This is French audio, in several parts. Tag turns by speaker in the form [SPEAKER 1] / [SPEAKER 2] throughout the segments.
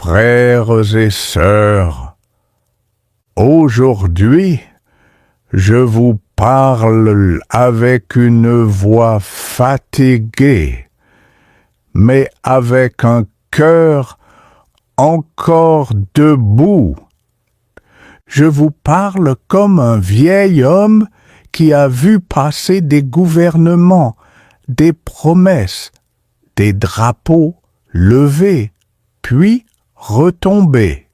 [SPEAKER 1] Frères et sœurs, aujourd'hui, je vous parle avec une voix fatiguée, mais avec un cœur encore debout. Je vous parle comme un vieil homme qui a vu passer des gouvernements, des promesses, des drapeaux levés, puis retomber.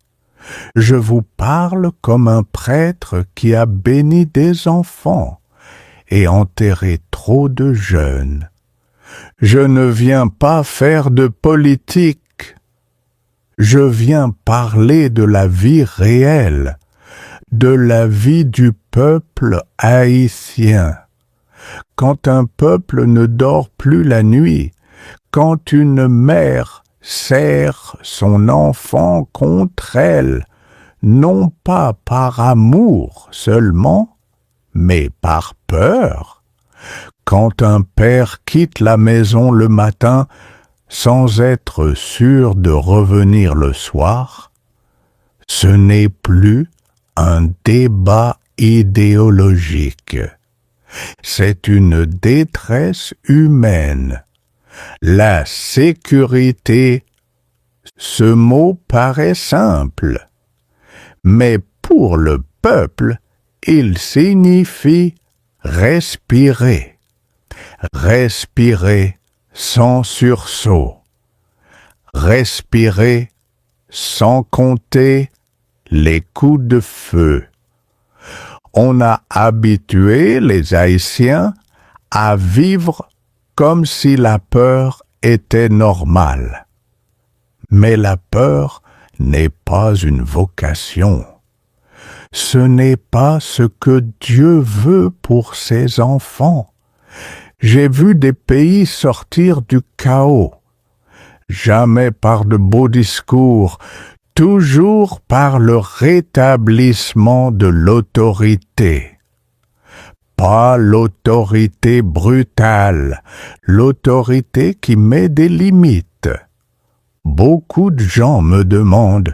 [SPEAKER 1] Je vous parle comme un prêtre qui a béni des enfants et enterré trop de jeunes. Je ne viens pas faire de politique. Je viens parler de la vie réelle, de la vie du peuple haïtien. Quand un peuple ne dort plus la nuit, quand une mère serre son enfant contre elle, non pas par amour seulement, mais par peur. Quand un père quitte la maison le matin sans être sûr de revenir le soir, ce n'est plus un débat idéologique. C'est une détresse humaine. La sécurité, ce mot paraît simple, mais pour le peuple, il signifie respirer. Respirer sans sursaut. Respirer sans compter les coups de feu. On a habitué les Haïtiens à vivre comme si la peur était normale. Mais la peur n'est pas une vocation. Ce n'est pas ce que Dieu veut pour ses enfants. J'ai vu des pays sortir du chaos, jamais par de beaux discours, toujours par le rétablissement de l'autorité. Pas l'autorité brutale, l'autorité qui met des limites. Beaucoup de gens me demandent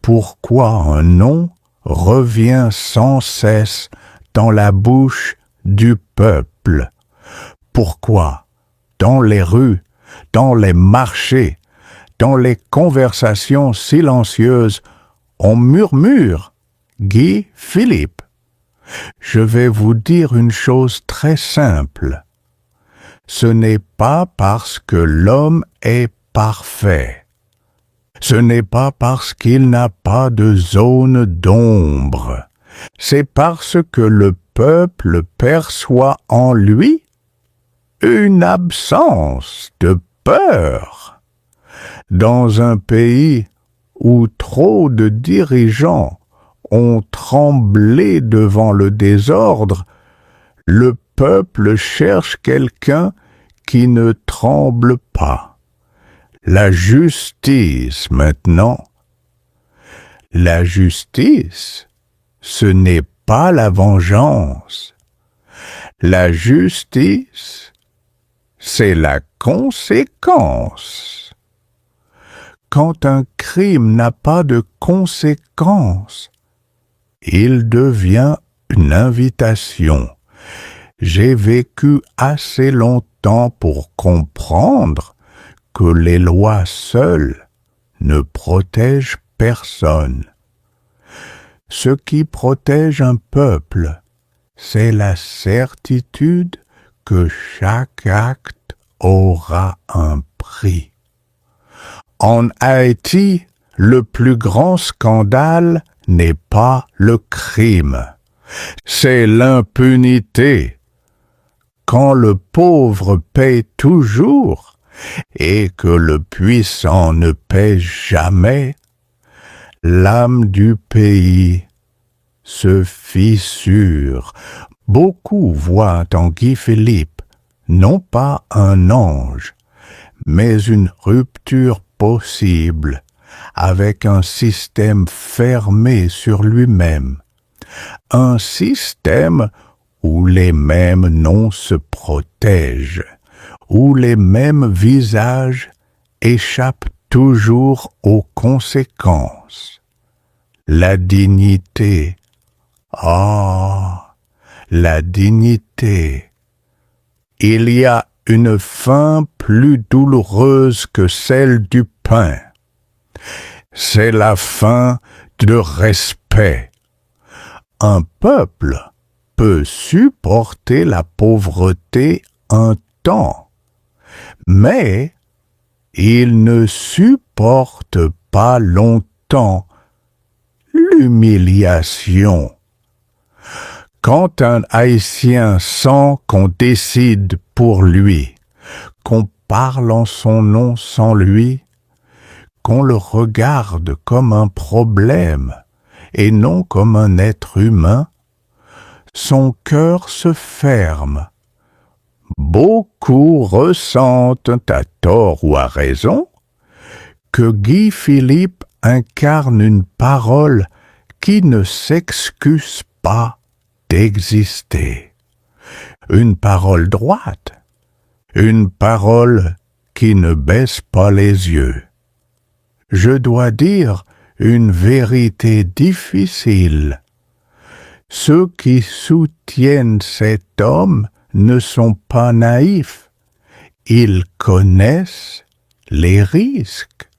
[SPEAKER 1] pourquoi un nom revient sans cesse dans la bouche du peuple. Pourquoi, dans les rues, dans les marchés, dans les conversations silencieuses, on murmure Guy Philippe. Je vais vous dire une chose très simple. Ce n'est pas parce que l'homme est parfait. Ce n'est pas parce qu'il n'a pas de zone d'ombre. C'est parce que le peuple perçoit en lui une absence de peur. Dans un pays où trop de dirigeants ont tremblé devant le désordre, le peuple cherche quelqu'un qui ne tremble pas. La justice, maintenant. La justice, ce n'est pas la vengeance. La justice, c'est la conséquence. Quand un crime n'a pas de conséquence, il devient une invitation. J'ai vécu assez longtemps pour comprendre que les lois seules ne protègent personne. Ce qui protège un peuple, c'est la certitude que chaque acte aura un prix. En Haïti, le plus grand scandale n'est pas le crime, c'est l'impunité. Quand le pauvre paie toujours et que le puissant ne paie jamais, l'âme du pays se fissure. Beaucoup voient en Guy Philippe non pas un ange, mais une rupture possible avec un système fermé sur lui-même, un système où les mêmes noms se protègent, où les mêmes visages échappent toujours aux conséquences. La dignité. Ah, la dignité. Il y a une faim plus douloureuse que celle du pain. C'est la faim de respect. Un peuple peut supporter la pauvreté un temps, mais il ne supporte pas longtemps l'humiliation. Quand un Haïtien sent qu'on décide pour lui, qu'on parle en son nom sans lui, qu'on le regarde comme un problème et non comme un être humain, son cœur se ferme. Beaucoup ressentent, à tort ou à raison, que Guy Philippe incarne une parole qui ne s'excuse pas d'exister. Une parole droite, une parole qui ne baisse pas les yeux. Je dois dire une vérité difficile. Ceux qui soutiennent cet homme ne sont pas naïfs. Ils connaissent les risques.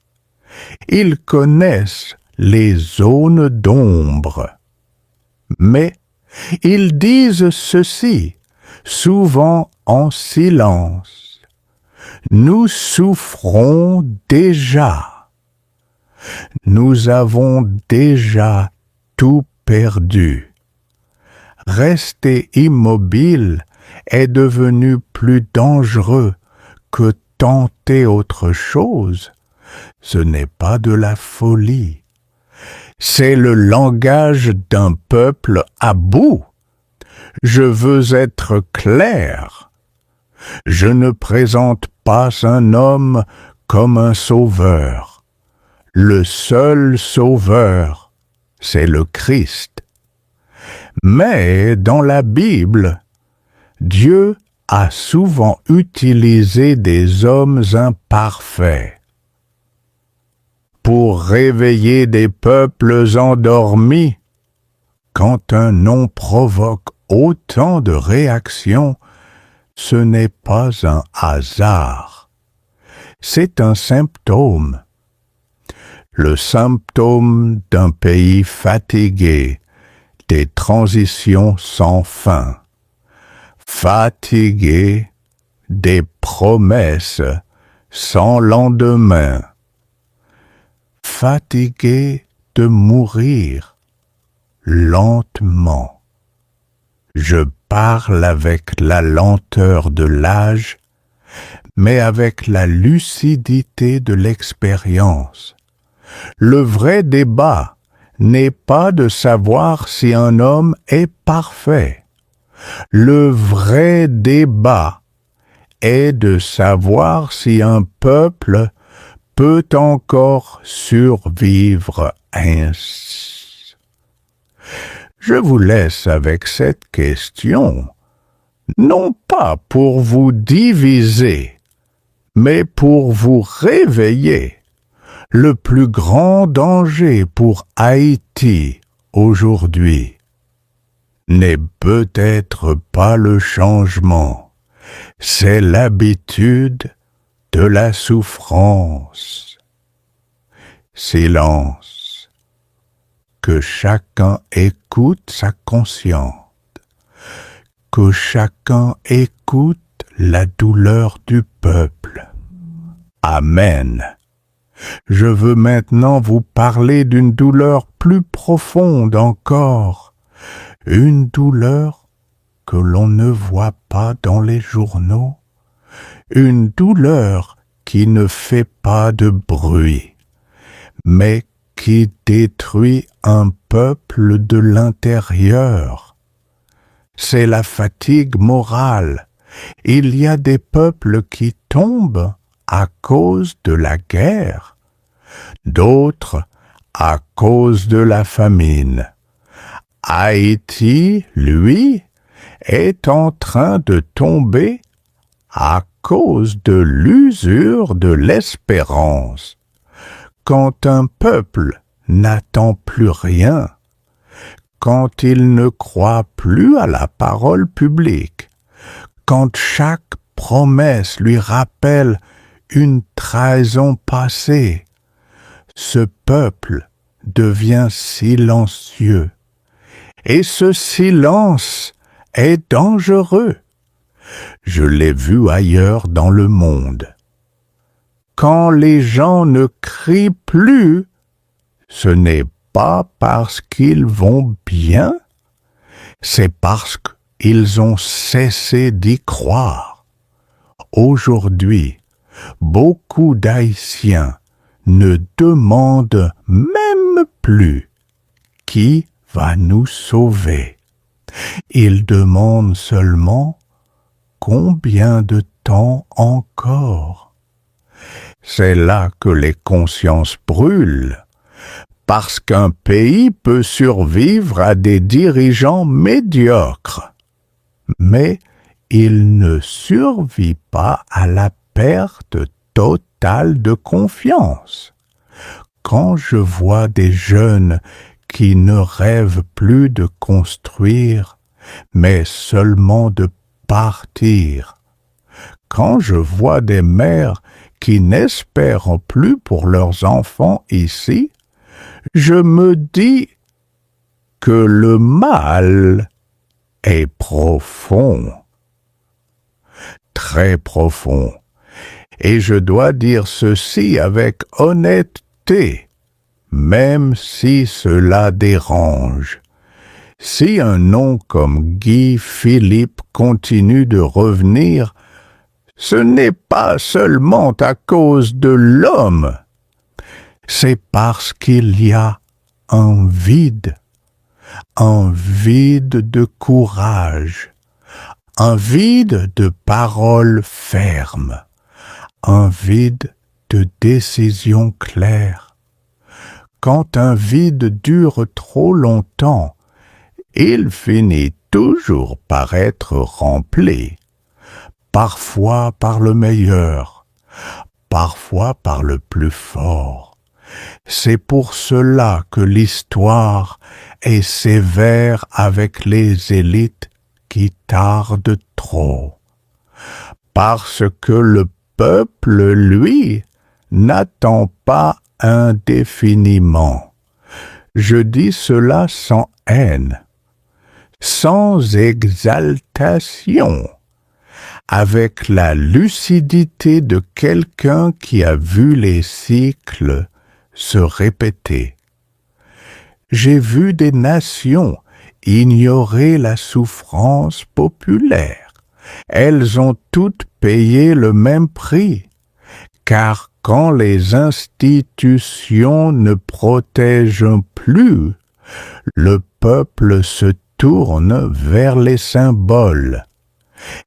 [SPEAKER 1] Ils connaissent les zones d'ombre. Mais ils disent ceci, souvent en silence. Nous souffrons déjà. Nous avons déjà tout perdu. Rester immobile est devenu plus dangereux que tenter autre chose. Ce n'est pas de la folie. C'est le langage d'un peuple à bout. Je veux être clair. Je ne présente pas un homme comme un sauveur. Le seul sauveur, c'est le Christ. Mais dans la Bible, Dieu a souvent utilisé des hommes imparfaits pour réveiller des peuples endormis. Quand un nom provoque autant de réactions, ce n'est pas un hasard. C'est un symptôme. Le symptôme d'un pays fatigué, des transitions sans fin. Fatigué des promesses sans lendemain. Fatigué de mourir lentement. Je parle avec la lenteur de l'âge, mais avec la lucidité de l'expérience. Le vrai débat n'est pas de savoir si un homme est parfait. Le vrai débat est de savoir si un peuple peut encore survivre ainsi. Je vous laisse avec cette question, non pas pour vous diviser, mais pour vous réveiller. Le plus grand danger pour Haïti aujourd'hui n'est peut-être pas le changement, c'est l'habitude de la souffrance. Silence. Que chacun écoute sa conscience. Que chacun écoute la douleur du peuple. Amen. Je veux maintenant vous parler d'une douleur plus profonde encore. Une douleur que l'on ne voit pas dans les journaux. Une douleur qui ne fait pas de bruit, mais qui détruit un peuple de l'intérieur. C'est la fatigue morale. Il y a des peuples qui tombent à cause de la guerre, d'autres à cause de la famine. Haïti, lui, est en train de tomber à cause de l'usure de l'espérance. quand un peuple n'attend plus rien, quand il ne croit plus à la parole publique, quand chaque promesse lui rappelle une trahison passée, ce peuple devient silencieux. Et ce silence est dangereux. Je l'ai vu ailleurs dans le monde. Quand les gens ne crient plus, ce n'est pas parce qu'ils vont bien, c'est parce qu'ils ont cessé d'y croire. Aujourd'hui, beaucoup d'Haïtiens ne demandent même plus qui va nous sauver. Ils demandent seulement combien de temps encore. C'est là que les consciences brûlent, parce qu'un pays peut survivre à des dirigeants médiocres, mais il ne survit pas à la perte totale de confiance. Quand je vois des jeunes qui ne rêvent plus de construire, mais seulement de partir, quand je vois des mères qui n'espèrent plus pour leurs enfants ici, je me dis que le mal est profond, très profond, et je dois dire ceci avec honnêteté, même si cela dérange. Si un nom comme Guy Philippe continue de revenir, ce n'est pas seulement à cause de l'homme, c'est parce qu'il y a un vide de courage, un vide de paroles fermes, un vide de décisions claires. Quand un vide dure trop longtemps, il finit toujours par être rempli, parfois par le meilleur, parfois par le plus fort. C'est pour cela que l'histoire est sévère avec les élites qui tardent trop. Parce que le peuple, lui, n'attend pas indéfiniment. Je dis cela sans haine, sans exaltation, avec la lucidité de quelqu'un qui a vu les cycles se répéter. J'ai vu des nations ignorer la souffrance populaire. Elles ont toutes payé le même prix, car quand les institutions ne protègent plus, le peuple se tourne vers les symboles.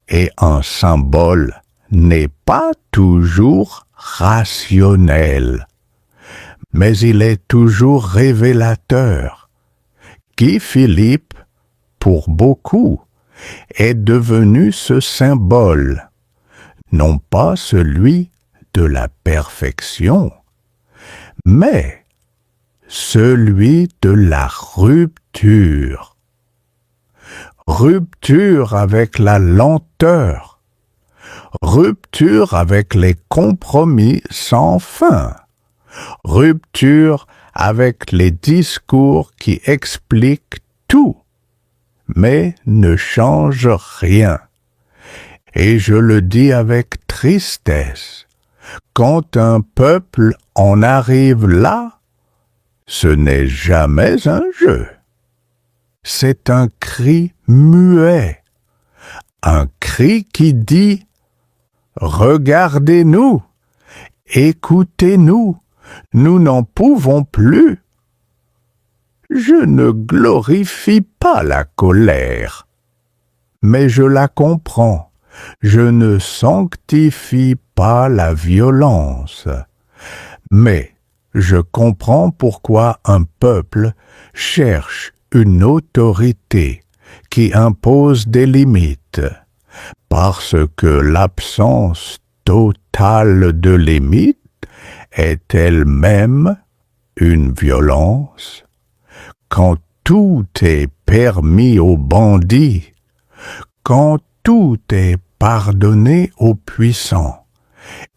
[SPEAKER 1] Et un symbole n'est pas toujours rationnel, mais il est toujours révélateur. Guy Philippe, pour beaucoup, est devenu ce symbole, non pas celui de la perfection, mais celui de la rupture. Rupture avec la lenteur, rupture avec les compromis sans fin, rupture avec les discours qui expliquent tout, mais ne changent rien. Et je le dis avec tristesse, quand un peuple en arrive là, ce n'est jamais un jeu. C'est un cri muet, un cri qui dit « Regardez-nous, écoutez-nous, nous n'en pouvons plus ». Je ne glorifie pas la colère, mais je la comprends. Je ne sanctifie pas la violence, mais je comprends pourquoi un peuple cherche une autorité qui impose des limites, parce que l'absence totale de limites est elle-même une violence, quand tout est permis aux bandits, quand tout est pardonné aux puissants,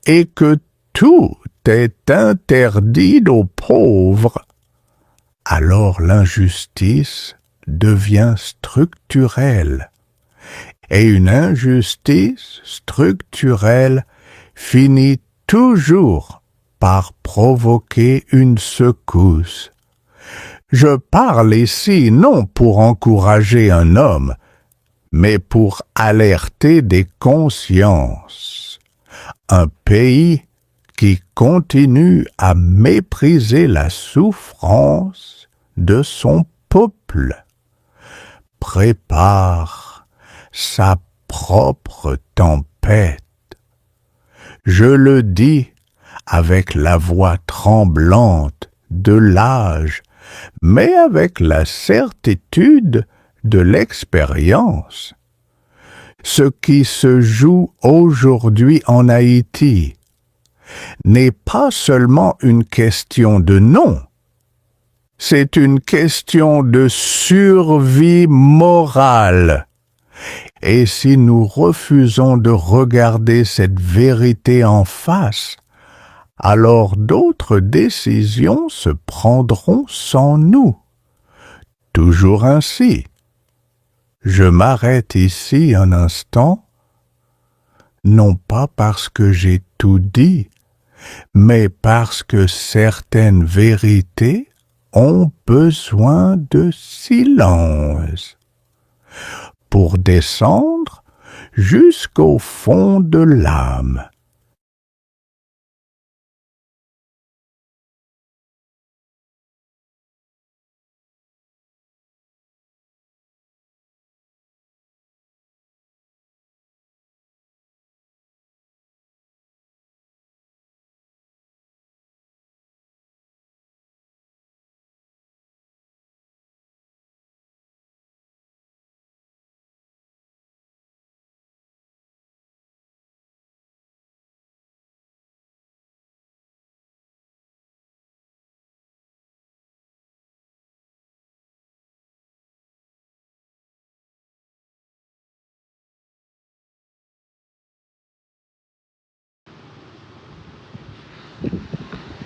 [SPEAKER 1] et que tout est interdit aux pauvres, alors l'injustice devient structurelle. Et une injustice structurelle finit toujours par provoquer une secousse. Je parle ici non pour encourager un homme, mais pour alerter des consciences. Un pays qui continue à mépriser la souffrance de son peuple prépare sa propre tempête. Je le dis avec la voix tremblante de l'âge, mais avec la certitude de l'expérience. Ce qui se joue aujourd'hui en Haïti n'est pas seulement une question de nom, c'est une question de survie morale. Et si nous refusons de regarder cette vérité en face, alors d'autres décisions se prendront sans nous. Toujours ainsi. Je m'arrête ici un instant, non pas parce que j'ai tout dit, mais parce que certaines vérités ont besoin de silence pour descendre jusqu'au fond de l'âme.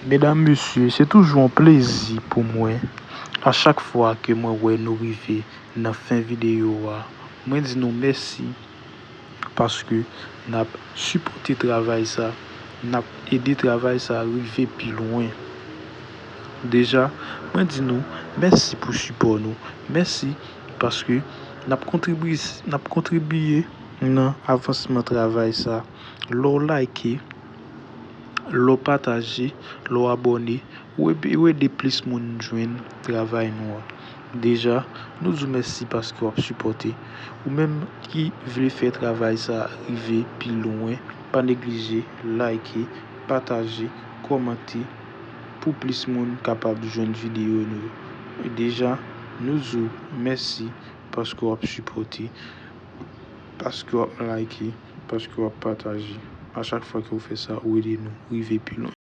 [SPEAKER 2] Mesdames, Messieurs, c'est toujours un plaisir pour moi. À chaque fois que moi nous arrivons dans la fin vidéo, moi dis nous merci parce que nous avons supporté le travail ça, nous avons aidé le travail ça à arriver plus loin. Déjà, moi dis nous merci pour le support nous. Merci parce que nous avons contribué dans l'avancement du travail ça. L'on like, l'on partager, l'on abonner, ou aider plus de monde joindre travail nous. Déjà, nous vous merci parce que vous avez supporté. Ou même qui veut faire travail ça arriver plus loin, pas négliger, liker, partager, commenter pour plus de monde capable de joindre vidéo nous. Déjà, nous vous merci parce que vous avez supporté, parce que vous avez liké, parce que vous avez partagé. À chaque fois que vous faites ça, vous aidez nous, arrivez plus loin.